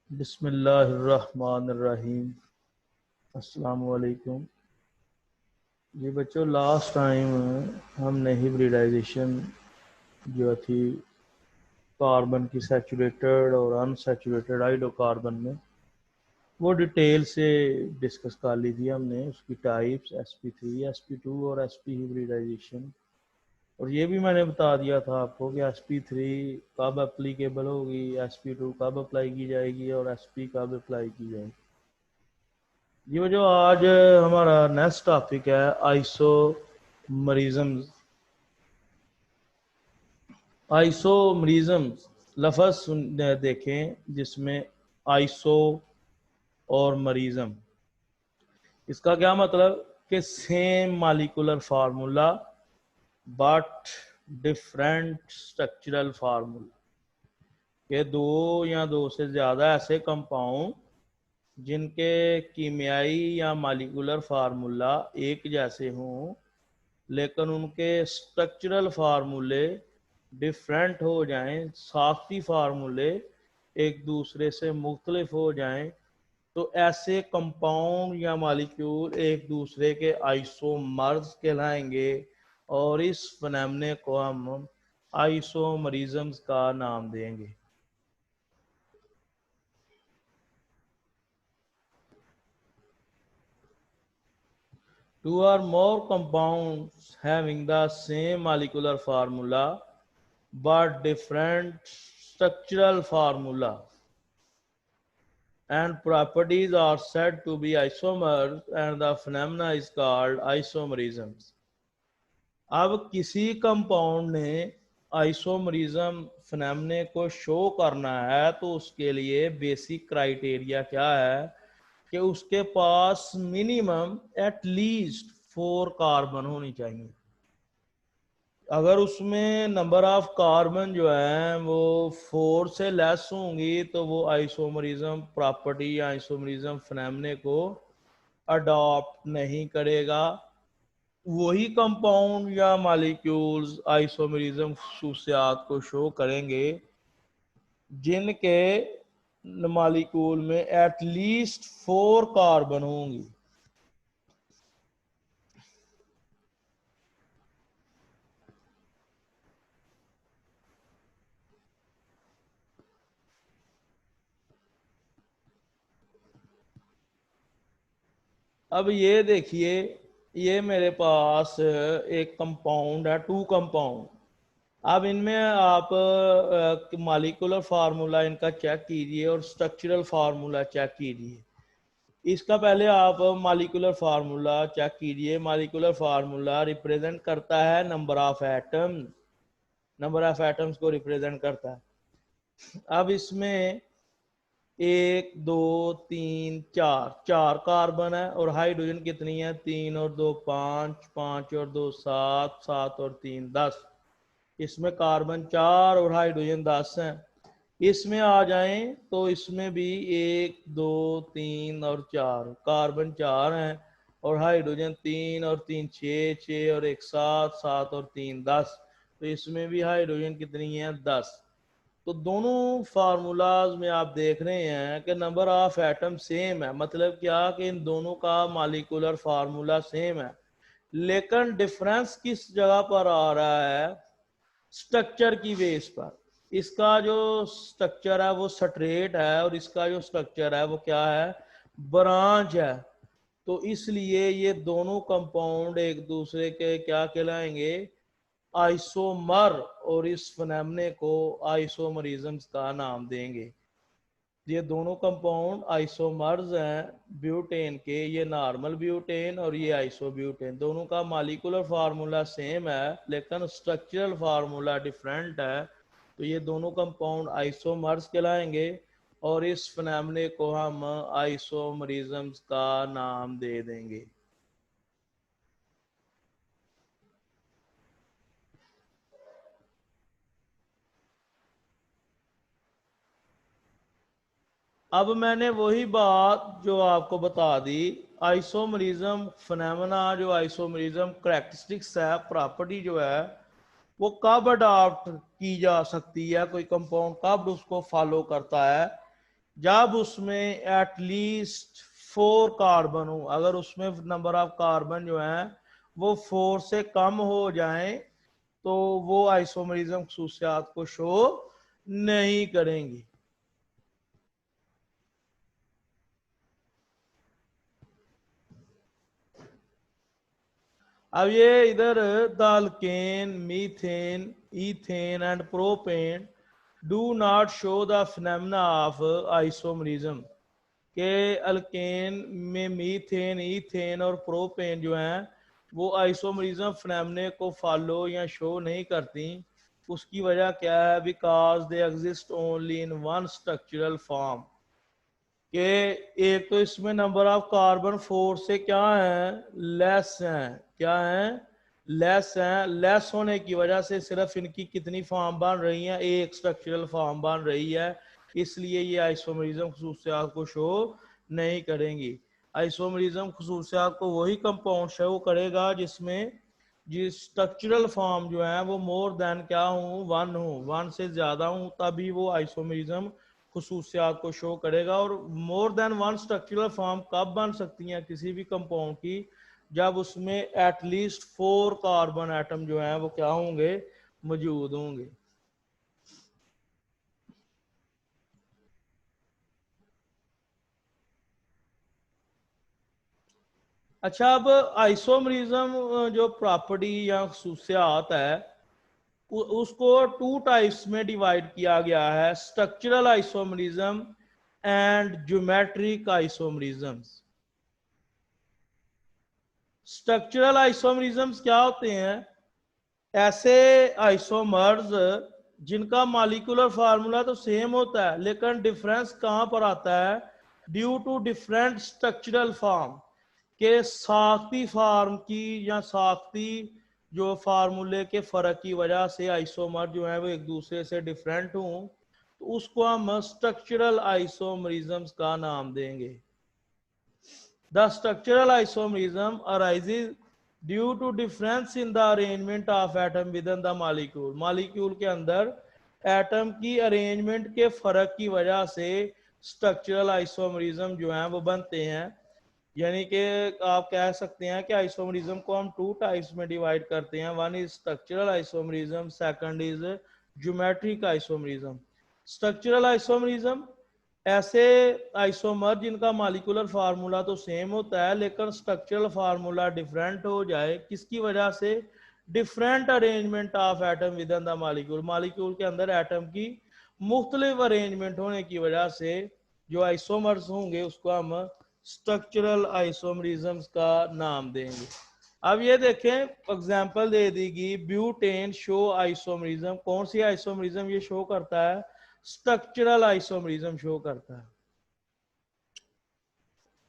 बिस्मिल्लाहिर्रहमानिर्रहीम। अस्सलामु अलैकुम। जी बच्चों, लास्ट टाइम हमने हिब्रिडाइजेशन जो थी कार्बन की सैचुरेटेड और अनसैचुरेटेड हाइड्रोकार्बन में वो डिटेल से डिस्कस कर ली थी हमने। उसकी टाइप्स sp3, sp2 और sp हिब्रिडाइजेशन। और ये भी मैंने बता दिया था आपको कि sp3 कब एप्लीकेबल होगी, sp2 कब अप्लाई की जाएगी और sp कब अप्लाई की जाएगी। ये जो आज हमारा नेक्स्ट टॉपिक है आइसोमरिज्म। आइसोमरिज्म लफ्ज़ देखें जिसमें आइसो और मरिज्म, इसका क्या मतलब कि same molecular formula but different structural formula, के दो या दो से ज़्यादा ऐसे कंपाउंड जिनके कीमियाई या मालिकुलर फार्मूला एक जैसे हों लेकिन उनके स्ट्रक्चरल फार्मूले डिफरेंट हो जाएं, साख्ती फार्मूले एक दूसरे से मुख्तलिफ हो जाएं, तो ऐसे कंपाउंड या मालिक्यूल एक दूसरे के आइसोमर्स कहलाएंगे और इस फिनोमेना को हम आइसोमरिज्म्स का नाम देंगे। Two or more compounds having the same molecular formula but different structural formula and properties are said to be isomers and the phenomena is called isomerisms। अब किसी कंपाउंड ने आइसोमरिज्म फिनोमेना को शो करना है तो उसके लिए बेसिक क्राइटेरिया क्या है कि उसके पास मिनिमम एट लीस्ट 4 कार्बन होनी चाहिए। अगर उसमें नंबर ऑफ कार्बन जो है वो 4 से लेस होंगी तो वो आइसोमरिज्म प्रॉपर्टी या आइसोमरिज्म फिनोमेना को अडॉप्ट नहीं करेगा। वही कंपाउंड या मॉलिक्यूल्स आइसोमरिज्म खसूसियात को शो करेंगे जिनके मॉलिक्यूल में एट लीस्ट 4 कार्बन होंगी। अब ये देखिए, ये मेरे पास एक कंपाउंड है, 2 कंपाउंड। अब इनमें आप मॉलिक्यूलर फार्मूला इनका चेक कीजिए और स्ट्रक्चरल फार्मूला चेक कीजिए। इसका पहले आप मॉलिक्यूलर फार्मूला चेक कीजिए। मॉलिक्यूलर फार्मूला रिप्रेजेंट करता है number of atom, number of atoms को रिप्रेजेंट करता है। अब इसमें 1 2 3 4 4 कार्बन है और हाइड्रोजन कितनी है? 3 और 2 5, 5 और 2 7, 7 और 3 10। इसमें कार्बन 4 और हाइड्रोजन 10 है। इसमें आ जाएं तो इसमें भी 1 2 3 और 4 कार्बन 4 हैं और हाइड्रोजन 3 और 3 6, 6 और 1 7, 7 और 3 10। तो इसमें भी हाइड्रोजन कितनी है? 10। तो दोनों फार्मूलाज में आप देख रहे हैं कि नंबर ऑफ एटम सेम है। मतलब क्या कि इन दोनों का मॉलिक्यूलर फार्मूला सेम है, लेकिन डिफरेंस किस जगह पर आ रहा है? स्ट्रक्चर की बेस पर। इसका जो स्ट्रक्चर है वो स्ट्रेट है और इसका जो स्ट्रक्चर है वो क्या है? ब्रांच है। तो इसलिए ये दोनों कंपाउंड एक दूसरे के क्या कहलाएंगे? आइसोमर, और इस फिनोमेना को आइसोमरिज्म्स का नाम देंगे। ये दोनों कंपाउंड आइसोमर्स हैं ब्यूटेन के। ये नॉर्मल ब्यूटेन और ये आइसोब्यूटेन, दोनों का मॉलिक्यूलर फार्मूला सेम है लेकिन स्ट्रक्चरल फार्मूला डिफरेंट है। तो ये दोनों कंपाउंड आइसोमर्स कहलाएंगे और इस फिनोमेना को हम आइसोमरिज्म्स का नाम दे देंगे। अब मैंने वही बात जो आपको बता दी, आइसोमरिज्म फिनोमेना, जो आइसोमरिज्म करैक्टरिस्टिक्स है, प्रॉपर्टी जो है वो कब अडॉप्ट की जा सकती है, कोई कंपाउंड कब उसको फॉलो करता है। जब उसमें एटलीस्ट 4 कार्बन हो, अगर उसमें नंबर ऑफ कार्बन जो है वो 4 से कम हो जाए तो वो आइसोमरिज्म खसूसियात को शो नहीं करेंगी। अब ये इधर the alkane, methane, ethane and propane do not show the phenomena of isomerism के अल्केन में मीथेन, ईथेन और प्रोपेन जो हैं वो आइसोमरिज्म फिनोमेने को फॉलो या शो नहीं करती। उसकी वजह क्या है? Because they exist only in one structural form, कि एक तो इसमें नंबर ऑफ कार्बन 4 से क्या है? लेस हैं। क्या है? लेस हैं। लेस होने की वजह से सिर्फ इनकी कितनी फॉर्म बन रही है? एक स्ट्रक्चरल फॉर्म बन रही है, इसलिए ये आइसोमरिज्म खसूसियात को शो नहीं करेंगी। आइसोमरिज्म खसूसियात को वही कंपाउंड शो करेगा जिसमें जिस स्ट्रक्चरल फॉर्म जो है वो मोर देन क्या हूँ? 1 हूँ, 1 से ज्यादा हूँ, तभी वो आइसोमरिज्म खसूसियात को शो करेगा। और मोर देन 1 स्ट्रक्चरल फॉर्म कब बन सकती हैं किसी भी कंपाउंड की? जब उसमें एटलीस्ट 4 कार्बन एटम जो है वो क्या होंगे? मौजूद होंगे। अच्छा, अब आइसोमरिज्म जो प्रॉपर्टी या खसूसियात है उसको 2 टाइप्स में डिवाइड किया गया है, structural isomerism and geometric isomerisms. Structural isomerisms क्या होते हैं? ऐसे आइसोमर्स जिनका मॉलिक्यूलर फार्मूला तो सेम होता है, लेकिन डिफरेंस कहां पर आता है? Due to different structural form, के साख्ती फार्म की या साख्ती जो फार्मूले के फर्क की वजह से आइसोमर जो है वो एक दूसरे से डिफरेंट हों, तो उसको हम स्ट्रक्चरल आइसोमरिज्म्स का नाम देंगे। The structural isomerism arises due to difference in the arrangement of atom within the molecule. Molecule के अंदर एटम की अरेंजमेंट के फर्क की वजह से स्ट्रक्चरल आइसोमरिज्म जो है वो बनते हैं। यानी कि आप कह सकते हैं कि आइसोमरिज्म को हम 2 टाइप्स में डिवाइड करते हैं। One is structural isomerism, second is geometric isomerism. Structural isomerism ऐसे आइसोमर जिनका मॉलिक्यूलर फार्मूला तो सेम होता है लेकिन स्ट्रक्चरल फार्मूला डिफरेंट हो जाए, किसकी वजह से? Different arrangement of atom within the molecule, molecule के अंदर एटम की मुख्तलिफ अरेंजमेंट होने की वजह से जो आइसोमर्स होंगे उसको हम स्ट्रक्चरल आइसोमरिज्म्स का नाम देंगे। अब ये देखें, एग्जांपल दे देगी, ब्यूटेन शो आइसोमरिज्म। कौन सी आइसोमरिज्म ये शो करता है? स्ट्रक्चरल आइसोमरिज्म शो करता है।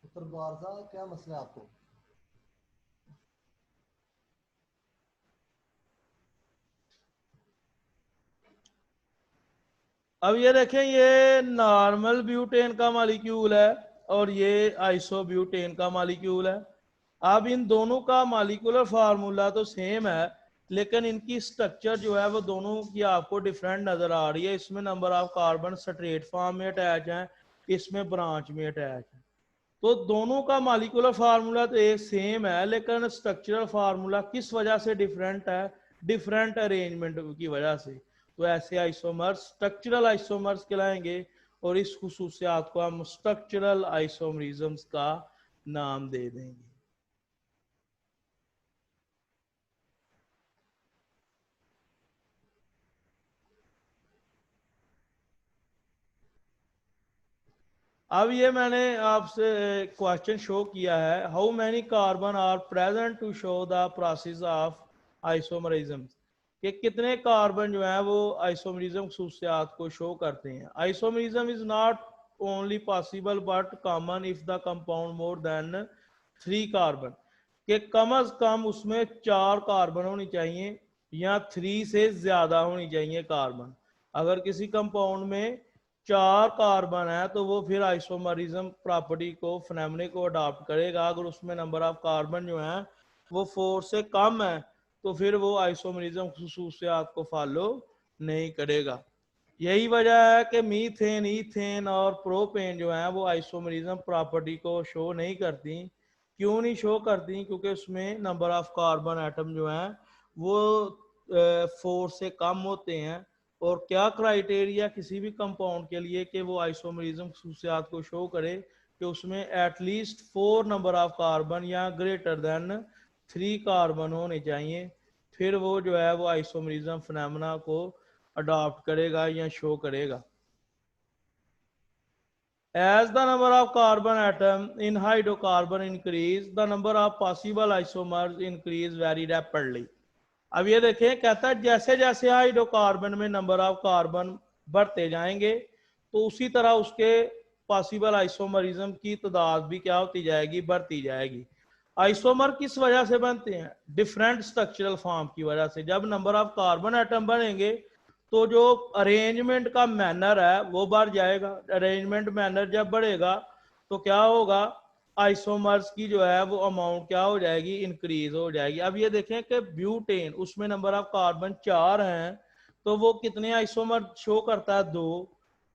क्या मसला है आपको? अब ये देखें, ये नॉर्मल ब्यूटेन का मॉलिक्यूल है और ये आइसोब्यूटेन का मॉलिक्यूल है। अब इन दोनों का मॉलिक्यूलर फार्मूला तो सेम है लेकिन इनकी स्ट्रक्चर जो है वो दोनों की आपको डिफरेंट नजर आ रही है। इसमें number of carbon straight form में अटैच है, इसमें ब्रांच में अटैच है। तो दोनों का मॉलिक्यूलर फार्मूला तो एक सेम है लेकिन स्ट्रक्चरल फार्मूला किस वजह से डिफरेंट है? डिफरेंट अरेंजमेंट की वजह से। तो ऐसे आइसोमर्स स्ट्रक्चरल आइसोमर्स कहलाएंगे और इस खुसूसियात को हम स्ट्रक्चरल आइसोमरिज्म्स का नाम दे देंगे। अब ये मैंने आपसे क्वेश्चन शो किया है, how many carbon are present to show the process of isomerism, कि कितने कार्बन जो है वो आइसोमरिज्म खसूसियात को शो करते हैं। Isomerism is not only possible but common if the compound more than 3 carbon, कि कम अज कम उसमें 4 कार्बन होनी चाहिए या 3 से ज्यादा होनी चाहिए कार्बन। अगर किसी कंपाउंड में 4 कार्बन है तो वो फिर आइसोमरिज्म प्रॉपर्टी को, फिनोमेना को अडॉप्ट करेगा। अगर उसमें नंबर ऑफ कार्बन जो है वो 4 से कम है तो फिर वो आइसोमरिज्म खसूसियात को फॉलो नहीं करेगा। यही वजह है कि मीथेन, ईथेन और प्रोपेन जो है वो आइसोमरिज्म प्रॉपर्टी को शो नहीं करती। क्यों नहीं शो करती? क्योंकि उसमें नंबर ऑफ कार्बन एटम जो है वो 4 से कम होते हैं। और क्या क्राइटेरिया किसी भी कंपाउंड के लिए कि वो आइसोमरिज्म खसूसियात को शो करे कि उसमें एटलीस्ट 4 नंबर ऑफ कार्बन या ग्रेटर देन 3 कार्बन होने चाहिए, फिर वो जो है वो आइसोमरिज्म फिनोमेना को अडॉप्ट करेगा या शो करेगा। As the number of carbon atom in hydrocarbon increase, the number of possible isomers increase very rapidly. अब ये देखें, कहता है जैसे जैसे हाइड्रोकार्बन में नंबर ऑफ कार्बन बढ़ते जाएंगे तो उसी तरह उसके पॉसिबल आइसोमरिज्म की तादाद भी क्या होती जाएगी? बढ़ती जाएगी। आइसोमर किस वजह से बनते हैं? डिफरेंट स्ट्रक्चरल फॉर्म की वजह से। जब नंबर ऑफ कार्बन एटम बनेंगे तो जो अरेंजमेंट का मैनर है वो बढ़ जाएगा। अरेंजमेंट मैनर जब बढ़ेगा तो क्या होगा? आइसोमर्स की जो है वो अमाउंट क्या हो जाएगी? इंक्रीज हो जाएगी। अब ये देखें कि ब्यूटेन, उसमें नंबर ऑफ कार्बन 4 हैं तो वो कितने आइसोमर शो करता है? 2।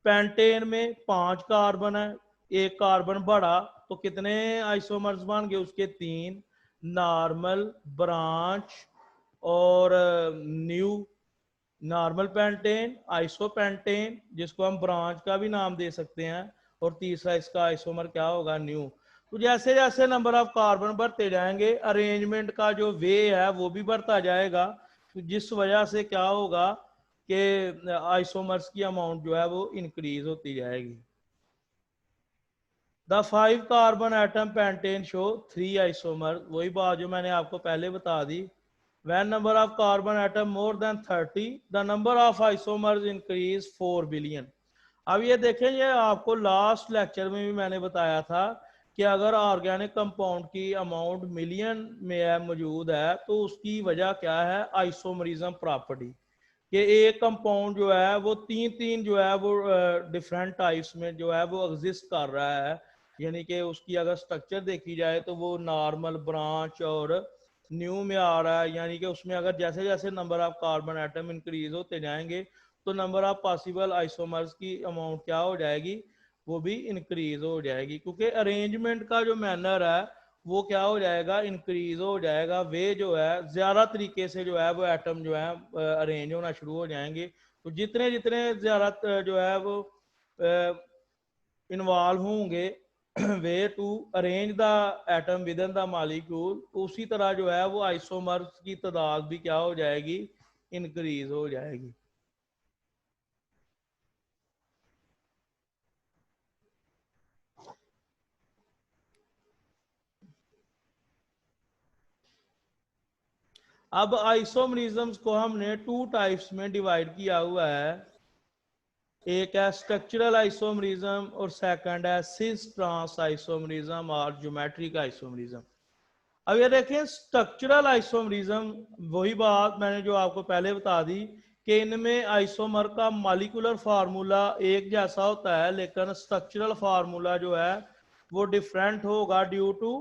पेंटेन में 5 कार्बन है, एक कार्बन बढ़ा तो कितने आइसोमर्स बन गए उसके? 3। नॉर्मल, ब्रांच और न्यू। नॉर्मल पेंटेन, आइसोपेंटेन जिसको हम ब्रांच का भी नाम दे सकते हैं, और तीसरा इसका आइसोमर क्या होगा? न्यू। तो जैसे जैसे नंबर ऑफ कार्बन बढ़ते जाएंगे अरेंजमेंट का जो वे है वो भी बढ़ता जाएगा, तो जिस वजह से क्या होगा कि आइसोमर्स की अमाउंट जो है वो इंक्रीज होती जाएगी। The 5 carbon atom pentane show 3 isomer. वही बात जो मैंने आपको पहले बता दी। When number of carbon atom more than 30, the number of isomers increase 4 billion. अब ये देखें, ये आपको लास्ट लेक्चर में भी मैंने बताया था कि अगर ऑर्गेनिक कंपाउंड की अमाउंट मिलियन में है, मौजूद है, तो उसकी वजह क्या है? Isomerism property. कि एक कंपाउंड जो है वो तीन तीन जो है वो डिफरेंट टाइप्स में जो है वो एग्जिस्ट कर रहा है। यानी कि उसकी अगर स्ट्रक्चर देखी जाए तो वो नॉर्मल, ब्रांच और न्यू में आ रहा है। यानी कि उसमें अगर जैसे जैसे number of carbon atom increase होते जाएंगे तो नंबर ऑफ पॉसिबल आइसोमर्स की अमाउंट क्या हो जाएगी? वो भी इंक्रीज हो जाएगी, क्योंकि अरेंजमेंट का जो मैनर है वो क्या हो जाएगा? इंक्रीज हो जाएगा। वे जो है ज्यादा तरीके से जो है वो एटम जो है अरेंज होना शुरू हो जाएंगे। तो जितने जितने ज्यादा जो है वो इन्वॉल्व होंगे way to arrange the atom within the molecule, उसी तरह जो है वो आइसोमर्स की तादाद भी क्या हो जाएगी? इंक्रीज हो जाएगी। अब आइसोमरिज्म्स को हमने 2 टाइप्स में डिवाइड किया हुआ है। एक है स्ट्रक्चरल आइसोमरिज्म और सेकंड है सिस ट्रांस आइसोमरिज्म और ज्योमेट्रिक आइसोमरिज्म। अब ये देखें, स्ट्रक्चरल आइसोमरिज्म, वही बात मैंने जो आपको पहले बता दी कि इनमें आइसोमर का मॉलिक्यूलर फार्मूला एक जैसा होता है, लेकिन स्ट्रक्चरल फार्मूला जो है वो डिफरेंट होगा due to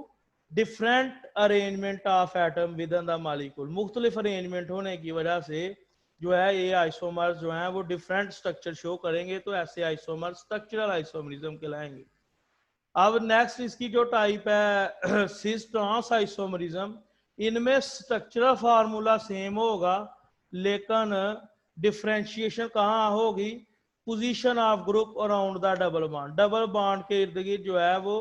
different arrangement of atom within the molecule. मुख्तलिफ अरेंजमेंट होने की वजह से जो है ये आइसोमर्स जो हैं वो डिफरेंट स्ट्रक्चर शो करेंगे, तो ऐसे आइसोमर स्ट्रक्चरल आइसोमरिज्म कहलाएंगे। अब नेक्स्ट इसकी जो टाइप है सिस ट्रांस आइसोमरिज्म, इनमें स्ट्रक्चरल फार्मूला सेम होगा लेकिन डिफरेंशिएशन कहाँ होगी? Position of group around the double bond. Double bond के इर्द गिर्द जो है वो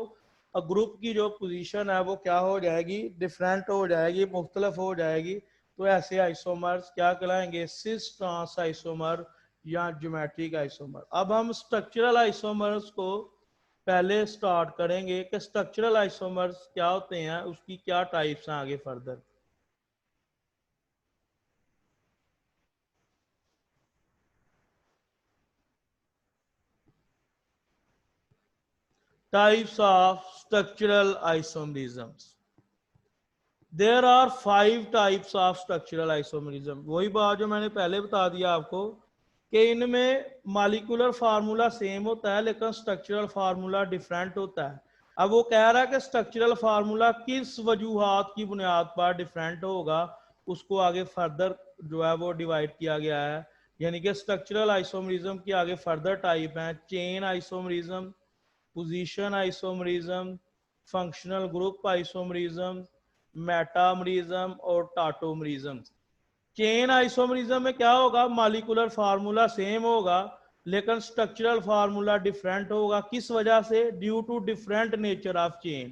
ग्रुप की जो पोजीशन है वो क्या हो जाएगी? डिफरेंट हो जाएगी, मुख्तलिफ हो जाएगी। तो ऐसे आइसोमर्स क्या कहलाएंगे? सिस ट्रांस आइसोमर या ज्योमेट्रिक आइसोमर। अब हम स्ट्रक्चरल आइसोमर्स को पहले स्टार्ट करेंगे कि स्ट्रक्चरल आइसोमर्स क्या होते हैं, उसकी क्या टाइप्स हैं आगे further. Types of structural isomerisms. There are 5 types of structural isomerism. वही बात जो मैंने पहले बता दिया आपको कि इनमें मॉलिक्यूलर फार्मूला सेम होता है लेकिन स्ट्रक्चरल फार्मूला डिफरेंट होता है। अब वो कह रहा है कि स्ट्रक्चरल फार्मूला किस वजूहात की बुनियाद पर डिफरेंट होगा, उसको आगे फर्दर जो है वो डिवाइड किया गया है। यानी कि स्ट्रक्चरल आइसोमरिज्म की आगे फर्दर टाइप हैं chain isomerism, position isomerism, functional group isomerism, metamerism और टाटोमरिज्म। चेन आइसोमरिज्म में क्या होगा, मॉलिक्यूलर फार्मूला सेम होगा लेकिन स्ट्रक्चरल फार्मूला डिफरेंट होगा। किस वजह से? Due to different nature of chain,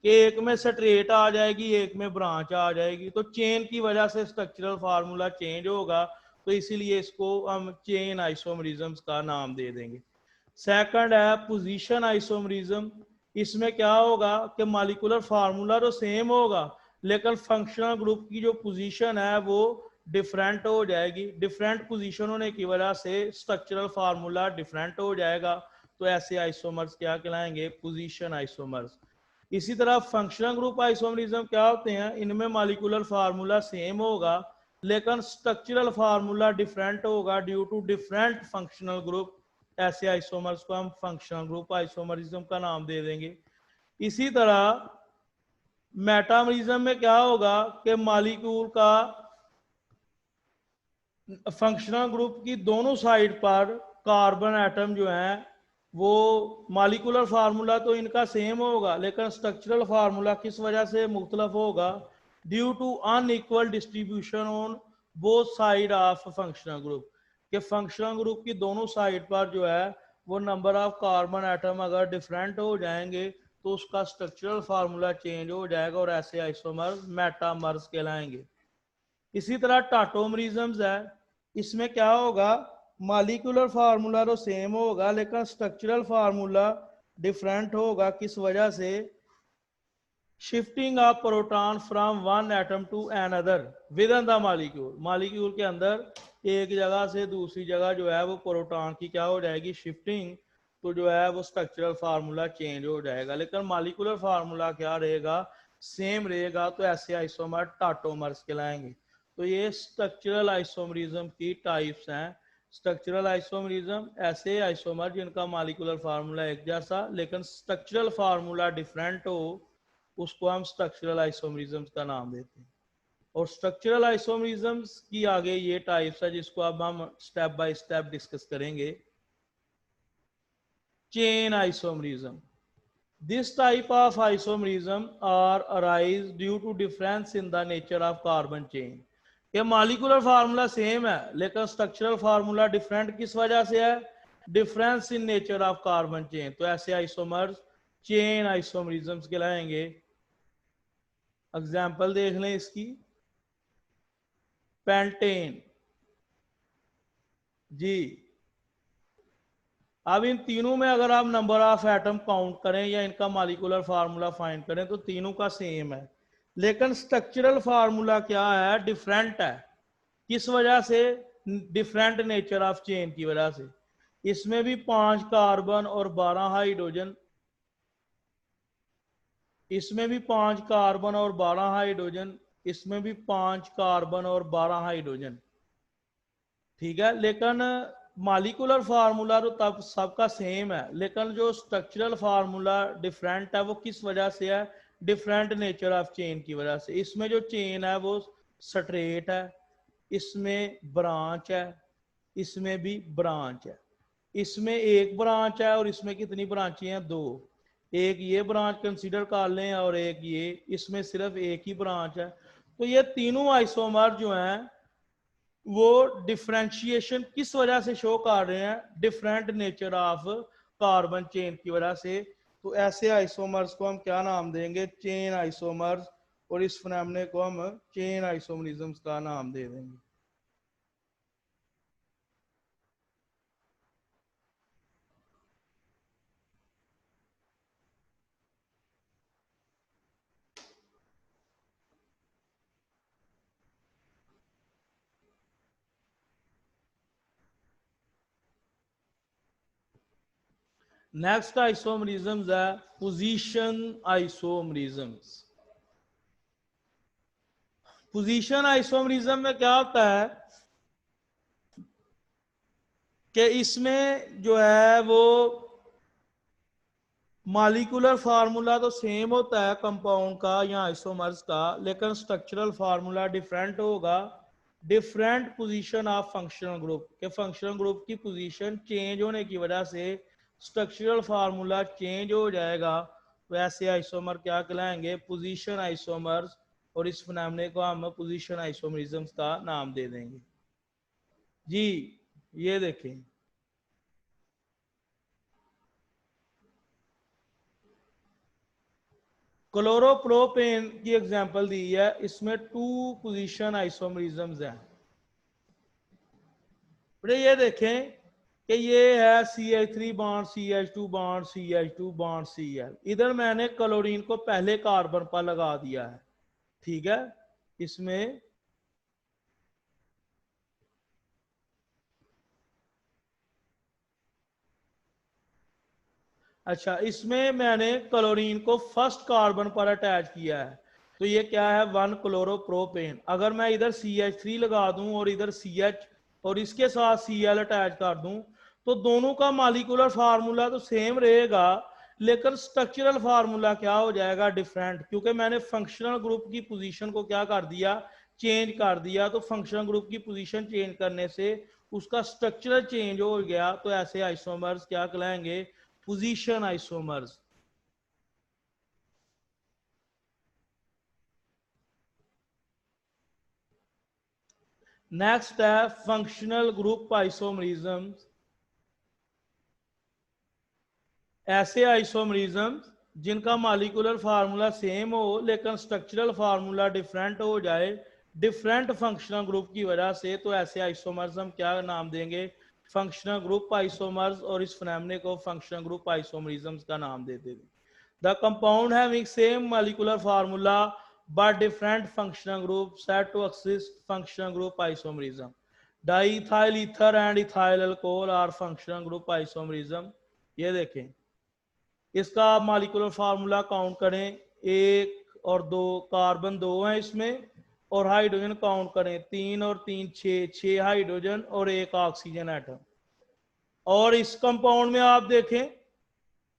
कि एक में स्ट्रेट आ जाएगी, एक में ब्रांच आ जाएगी, तो चेन की वजह से स्ट्रक्चरल फार्मूला चेंज होगा, तो इसीलिए इसको हम चेन आइसोमरिज्म का नाम दे देंगे। सेकंड है पोजीशन आइसोमरिज्म। इसमें क्या होगा कि मॉलिक्यूलर फार्मूला तो सेम होगा लेकिन फंक्शनल ग्रुप की जो पोजीशन है वो डिफरेंट हो जाएगी। डिफरेंट पोजीशन होने की वजह से स्ट्रक्चरल फार्मूला डिफरेंट हो जाएगा, तो ऐसे आइसोमर्स क्या कहलाएंगे? Position isomers. इसी तरह फंक्शनल ग्रुप आइसोमरिज्म क्या होते हैं, इनमें मॉलिक्यूलर फार्मूला सेम होगा लेकिन स्ट्रक्चरल फार्मूला डिफरेंट होगा due to different functional group. ऐसे आइसोमर्स को हम फंक्शनल ग्रुप आइसोमरिज्म का नाम दे देंगे। इसी तरह मेटामरिज्म में क्या होगा कि मॉलिक्यूल का फंक्शनल ग्रुप की दोनों साइड पर कार्बन एटम जो है वो मॉलिक्यूलर फार्मूला तो इनका सेम होगा लेकिन स्ट्रक्चरल फार्मूला किस वजह से मुख्तलफ होगा? Due to unequal distribution on both side of functional group, के फंक्शनल ग्रुप की दोनों साइड पर जो है वो नंबर ऑफ कार्बन एटम अगर डिफरेंट हो जाएंगे तो उसका स्ट्रक्चरल फार्मूला चेंज हो जाएगा और ऐसे आइसोमर्स मेटामर्स कहलाएंगे। इसी तरह टाटोमरिज्म है, इसमें क्या होगा, मॉलिक्यूलर फार्मूला तो सेम होगा लेकिन स्ट्रक्चरल फार्मूला डिफरेंट होगा। किस वजह से? Shifting of proton from one atom to another within the molecule. Molecule के अंदर एक जगह से दूसरी जगह जो है वो प्रोटॉन की क्या हो जाएगी? शिफ्टिंग। तो जो है वो स्ट्रक्चरल फार्मूला चेंज हो जाएगा लेकिन मॉलिक्यूलर फार्मूला क्या रहेगा? सेम रहेगा, तो ऐसे आइसोमर टाटोमर्स कहलाएंगे। तो ये स्ट्रक्चरल आइसोमरिज्म की टाइप्स हैं। स्ट्रक्चरल आइसोमरिज्म ऐसे आइसोमर जिनका मॉलिक्यूलर फार्मूला एक जैसा लेकिन स्ट्रक्चरल फार्मूला डिफरेंट हो, उसको हम स्ट्रक्चरल आइसोमरिज्म का नाम देते हैं। और स्ट्रक्चरल आइसोमरिज्म की आगे ये टाइप्स है जिसको अब हम स्टेप बाय स्टेप डिस्कस करेंगे। Chain isomerism. This type of isomerism are arise due to difference in the nature of carbon chain। ये मॉलिक्यूलर फार्मूला सेम है लेकिन स्ट्रक्चरल फार्मूला डिफरेंट किस वजह से है? Difference in nature of carbon chain. तो ऐसे आइसोमर्स चेन आइसोमरिज्म्स कहलाएंगे। एग्जांपल देख लें इसकी। पेंटेन जी, अब इन तीनों में अगर आप नंबर ऑफ एटम काउंट करें या इनका मॉलिक्यूलर फार्मूला फाइंड करें तो तीनों का सेम है लेकिन स्ट्रक्चरल फार्मूला क्या है? डिफरेंट है। किस वजह से? डिफरेंट नेचर ऑफ चेन की वजह से। इसमें भी 5 कार्बन और 12 हाइड्रोजन, इसमें भी 5 कार्बन और 12 हाइड्रोजन, इसमें भी 5 कार्बन और 12 हाइड्रोजन, ठीक है। लेकिन मॉलिक्यूलर फार्मूला तो तब सबका सेम है लेकिन जो स्ट्रक्चरल फार्मूला डिफरेंट है वो किस वजह से है? डिफरेंट नेचर ऑफ चेन की वजह से। इसमें जो चेन है वो स्ट्रेट है, इसमें ब्रांच है, इसमें भी ब्रांच है, इसमें एक ब्रांच है और इसमें कितनी ब्रांचें हैं? 2। एक ये ब्रांच कंसीडर कर लें और एक ये, इसमें सिर्फ एक ही ब्रांच है। तो ये तीनों आइसोमर जो हैं वो डिफरेंशिएशन किस वजह से शो कर रहे हैं? Different nature of carbon chain की वजह से। तो ऐसे आइसोमर्स को हम क्या नाम देंगे? Chain isomers. और इस फिनोमेना को हम चेन आइसोमरिज्म का नाम दे देंगे। नेक्स्ट आइसोमरिज्म है पोजीशन आइसोमरिज्म। पोजीशन आइसोमरिज्म में क्या होता है कि इसमें जो है वो मॉलिक्यूलर फार्मूला तो सेम होता है कंपाउंड का या आइसोमर्स का लेकिन स्ट्रक्चरल फार्मूला डिफरेंट होगा different position of functional group के फंक्शनल ग्रुप की पोजीशन चेंज होने की वजह से स्ट्रक्चरल फार्मूला चेंज हो जाएगा, तो ऐसे आइसोमर क्या कहलाएंगे? Position isomers. और इस फिनोमेना को हम पोजीशन आइसोमरिज्म का नाम दे देंगे। जी ये देखें, क्लोरोप्रोपेन की एग्जांपल दी है, इसमें 2 पोजीशन आइसोमरिज्म्स हैं। ये देखें कि ये है CH3 bond CH2 bond CH2 bond Cl। इधर मैंने क्लोरीन को पहले कार्बन पर लगा दिया है, ठीक है। इसमें अच्छा, इसमें मैंने क्लोरीन को फर्स्ट कार्बन पर अटैच किया है, तो ये क्या है? 1 क्लोरोप्रोपेन। अगर मैं इधर CH3 लगा दूं और इधर CH और इसके साथ Cl अटैच कर दूं, तो दोनों का मॉलिक्यूलर फार्मूला तो सेम रहेगा, लेकिन स्ट्रक्चरल फार्मूला क्या हो जाएगा? डिफरेंट, क्योंकि मैंने फंक्शनल ग्रुप की पोजीशन को क्या कर दिया? चेंज कर दिया। तो फंक्शनल ग्रुप की पोजीशन चेंज करने से उसका स्ट्रक्चर चेंज हो गया, तो ऐसे आइसोमर्स क्या कहलाएंगे? Position isomers. नेक्स्ट है फंक्शनल ग्रुप आइसोमरिज्म। ऐसे आइसोमरिज्म जिनका मॉलिक्यूलर फार्मूला सेम हो लेकिन स्ट्रक्चरल फार्मूला डिफरेंट हो जाए डिफरेंट फंक्शनल ग्रुप की वजह से, तो ऐसे आइसोमर्स हम क्या नाम देंगे? Functional group isomers. और इस फिनोमेना को फंक्शनल ग्रुप आइसोमरिज्म का नाम देते हैं। The compound having same molecular formula but different functional group said to exist functional group isomerism. Diethyl ether and ethyl alcohol are functional group isomerism। ये देखें, इसका मॉलिक्यूलर फार्मूला काउंट करें, 1 और 2 carbon 2 है इसमें, और हाइड्रोजन काउंट करें 3 और 3 6 हाइड्रोजन और 1 ऑक्सीजन एटम। और इस कंपाउंड में आप देखें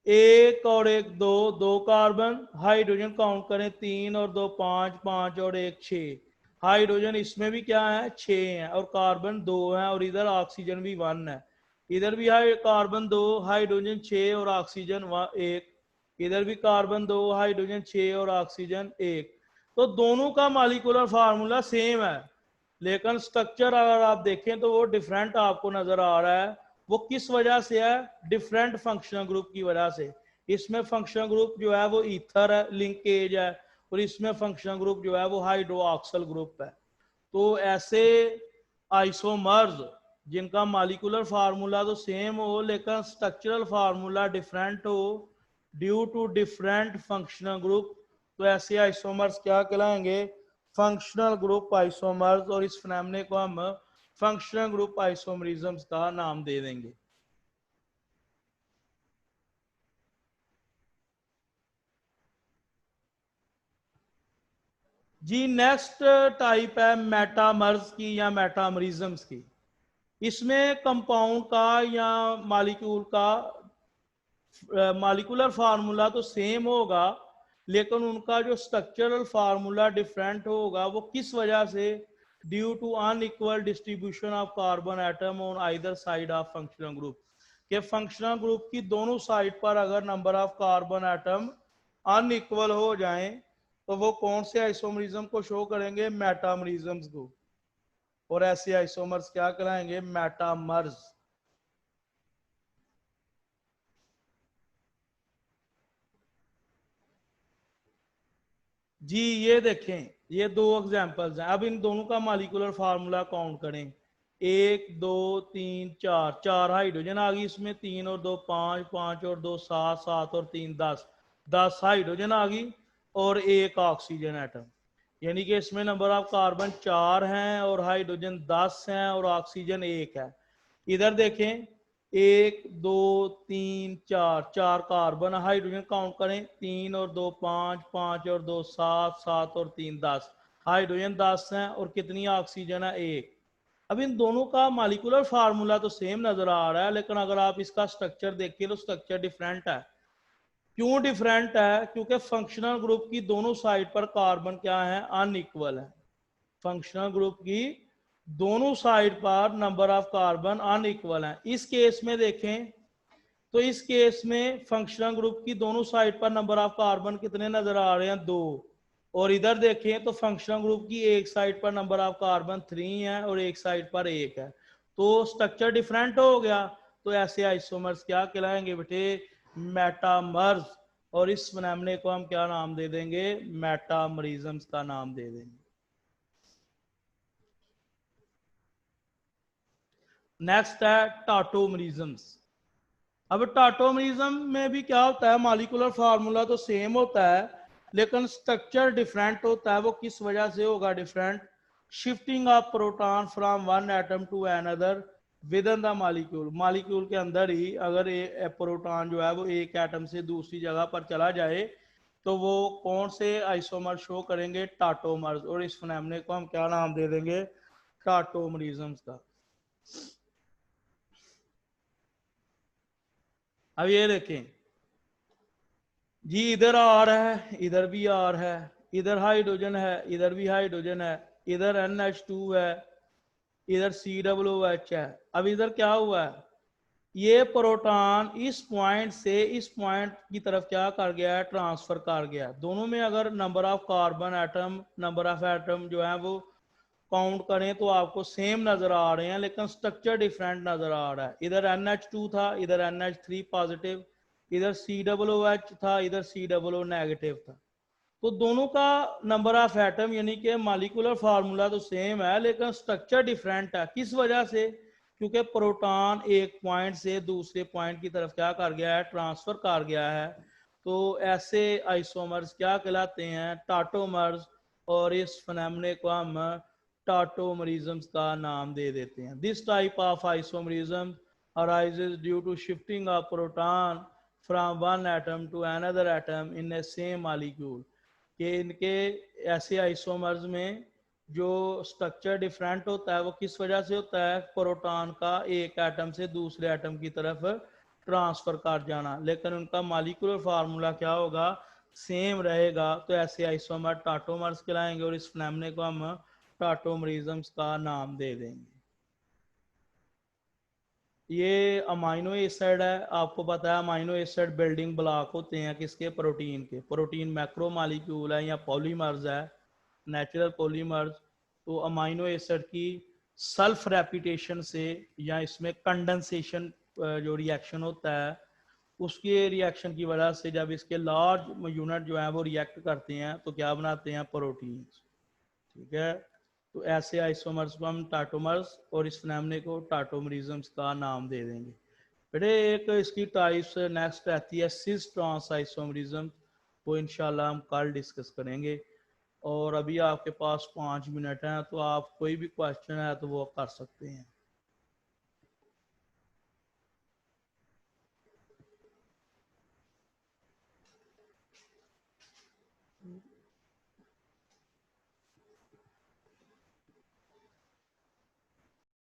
1 और 1 2 2 कार्बन, हाइड्रोजन काउंट करें 3 और 2 5 5 और 1 6 हाइड्रोजन इसमें भी क्या है? 6 है, और कार्बन 2 है, और इधर ऑक्सीजन भी 1 है। इधर भी कार्बन 2 हाइड्रोजन 6 और ऑक्सीजन 1, इधर भी कार्बन 2 हाइड्रोजन 6 और ऑक्सीजन 1। तो दोनों का मॉलिक्यूलर फार्मूला सेम है, लेकिन स्ट्रक्चर अगर आप देखें तो वो डिफरेंट आपको नजर आ रहा है। वो किस वजह से है? डिफरेंट फंक्शनल ग्रुप की वजह से। इसमें फंक्शनल ग्रुप जो है वो ईथर है, लिंकेज है, और इसमें फंक्शनल ग्रुप जो है वो हाइड्रोक्सल ग्रुप है। तो ऐसे आइसोमर्स जिनका मॉलिक्यूलर फार्मूला तो सेम हो लेकिन स्ट्रक्चरल फार्मूला डिफरेंट हो due to different functional group, तो ऐसे आइसोमर्स क्या कहलाएंगे? Functional group isomers. और इस फिनोमेना को हम फंक्शनल ग्रुप आइसोमरिज्म का नाम दे देंगे। जी नेक्स्ट टाइप है मेटामर्स की या मेटामरिज्म्स की। इसमें कंपाउंड का या मॉलिक्यूल का मॉलिक्यूलर फार्मूला तो सेम होगा, लेकिन उनका जो स्ट्रक्चरल फार्मूला डिफरेंट होगा। वो किस वजह से? Due to unequal distribution of carbon atom on either side of functional group के फंक्शनल ग्रुप की दोनों साइड पर अगर number of carbon atom unequal हो जाएं, तो वो कौन से आइसोमरिज्म को शो करेंगे? मेटामरिज्म्स को। और ऐसे आइसोमर्स क्या कहलाएंगे? मेटामर्स। जी ये देखें, ये 2 एग्जांपल्स हैं। अब इन दोनों का मॉलिक्यूलर फार्मूला काउंट करें, 1 2 3 4 4 हाइड्रोजन आ गई इसमें, 3 और 2 5 5 और 2 7 7 और 3 10 हाइड्रोजन आ गई, और 1 ऑक्सीजन एटम। यानी कि इसमें नंबर ऑफ कार्बन 4 हैं और हाइड्रोजन 10 हैं और ऑक्सीजन 1 है। इधर देखें 1 2 3 4 4 कार्बन, हाइड्रोजन काउंट करें 3 और 2 5 5 और 2 7 7 और 3 10 हाइड्रोजन 10 हैं, और कितनी ऑक्सीजन है? 1। अब इन दोनों का मॉलिक्यूलर फार्मूला तो सेम नजर आ रहा है, लेकिन अगर आप इसका स्ट्रक्चर देखिए तो स्ट्रक्चर डिफरेंट है। क्यों डिफरेंट है? क्योंकि फंक्शनल ग्रुप की दोनों साइड पर कार्बन क्या है? अनइक्वल है। फंक्शनल ग्रुप की दोनों साइड पर नंबर ऑफ कार्बन अनइक्वल है। इस केस में देखें तो इस केस में फंक्शनल ग्रुप की दोनों साइड पर नंबर ऑफ कार्बन कितने नजर आ रहे हैं, 2। और इधर देखें तो फंक्शनल ग्रुप की एक साइड पर नंबर ऑफ कार्बन 3 है और एक साइड पर 1 है, तो स्ट्रक्चर डिफरेंट हो गया। तो ऐसे आइसोमर्स क्या कहलाएंगे बेटे, मेटामर्स। और इस फिनोमेना को हम क्या नाम दे देंगे, मेटामरिज्म्स का नाम दे देंगे। नेक्स्ट है टाटोमरिज्म्स। अब टाटोमरिज्म में भी क्या होता है, मॉलिक्यूलर फार्मूला तो सेम होता है लेकिन स्ट्रक्चर डिफरेंट होता है। वो किस वजह से होगा different, shifting of proton from one atom to another within the molecule. Molecule के अंदर ही अगर प्रोटॉन जो है वो एक एटम से दूसरी जगह पर चला जाए तो वो कौन से आइसोमर शो करेंगे, टाटोमर्स। और इस फिनोमेना को हम क्या नाम दे देंगे, टाटोमरिज्म्स का। अब ये देखें जी, इधर आर है, इधर भी आर है, इधर हाइड्रोजन है, इधर भी हाइड्रोजन है, इधर NH2 है, इधर COOH है। अब इधर क्या हुआ है, ये प्रोटॉन इस पॉइंट से इस पॉइंट की तरफ क्या कर गया है, ट्रांसफर कर गया। दोनों में अगर number of carbon atom, number of atom जो है वो काउंट करें तो आपको सेम नजर आ रहे हैं लेकिन स्ट्रक्चर डिफरेंट नजर आ रहा है। इधर NH2 था, इधर NH3 पॉजिटिव, इधर COOH था, इधर COO नेगेटिव था। तो दोनों का नंबर ऑफ एटम यानी कि मॉलिक्यूलर फार्मूला तो सेम है लेकिन स्ट्रक्चर डिफरेंट है। किस वजह से, क्योंकि प्रोटॉन एक पॉइंट से दूसरे पॉइंट की तरफ क्या कर गया है, ट्रांसफर कर गया है। तो ऐसे आइसोमर्स क्या कहलाते हैं, टाटोमर्स। और इस फिनोमेना को हम टाटोमरिज्म्स का नाम दे देते हैं। This type of isomerism arises due to shifting of proton from one atom to another atom in a same molecule। कि इनके ऐसे आइसोमर्स में जो स्ट्रक्चर डिफरेंट होता है वो किस वजह से होता है, प्रोटॉन का एक एटम से दूसरे एटम की तरफ ट्रांसफर कर जाना, लेकिन उनका मॉलिक्यूलर फार्मूला क्या होगा, सेम रहेगा। तो ऐसे आइसोमर टाटोमर्स कहलाएंगे और इस फिनोमेना को हम टाटोमरिज्म्स का नाम दे देंगे। ये अमाइनो एसिड है, आपको पता है अमाइनो एसिड बिल्डिंग ब्लॉक होते हैं किसके, प्रोटीन के। प्रोटीन मैक्रो मॉलिक्यूल है या पॉलीमर्स है, नेचुरल पॉलीमर्स। तो अमाइनो एसिड की सेल्फ रेपिटेशन से या इसमें कंडेंसेशन जो रिएक्शन होता है उसके रिएक्शन की वजह से जब इसके लार्ज यूनिट जो है वो रिएक्ट करते हैं तो क्या बनाते हैं, प्रोटीन। ठीक है, तो ऐसे आइसोमर्स को हम टाटोमर्स और इस फिनोमेना को टाटोमरिज्म्स का नाम दे देंगे। बेटे एक इसकी टाइप्स नेक्स्ट आती है सिस ट्रांस आइसोमरिज्म, वो इंशाल्लाह हम कल डिस्कस करेंगे। और अभी आपके पास 5 मिनट हैं तो आप कोई भी क्वेश्चन है तो वो कर सकते हैं।